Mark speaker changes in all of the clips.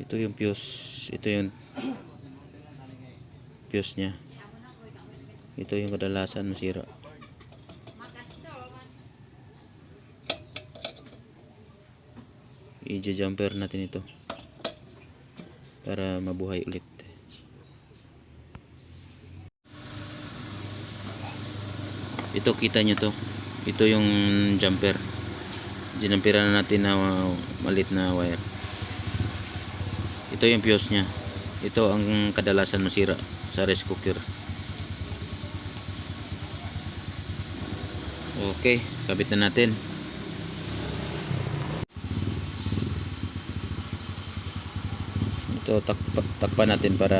Speaker 1: Ito yung fuse, ito yung fuse nya. Ito yung kadalasan masira. I-jumper natin ito para mabuhay ulit. Ito kita nyo to, ito yung jumper. Jinamperan na natin na malit na wire. Ito yung fuse nya. Ito ang kadalasan masira sa rice cooker. Okay, kabit na natin. Ito takpan natin para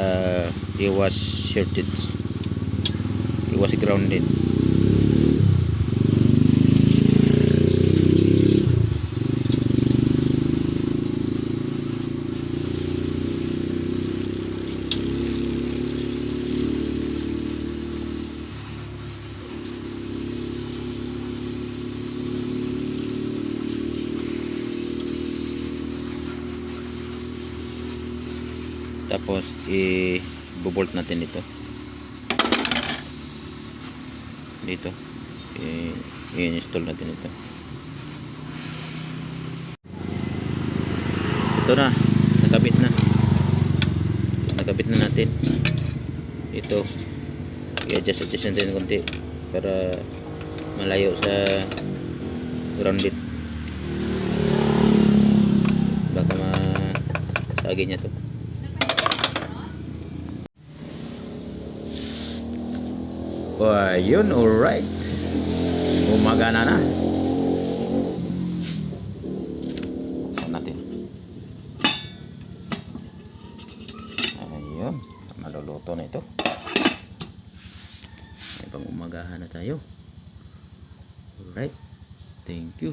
Speaker 1: iwas shortage, iwas grounded. Tapos i-bolt natin dito i-install natin ito na, nakabit na natin ito. I-adjust natin konti para malayo sa grounded, baka masagi niya to. Oh, yun, alright. Umagana na. Saan natin? Ayun, maluluto na ito. May pang umagahan na tayo. Alright, thank you.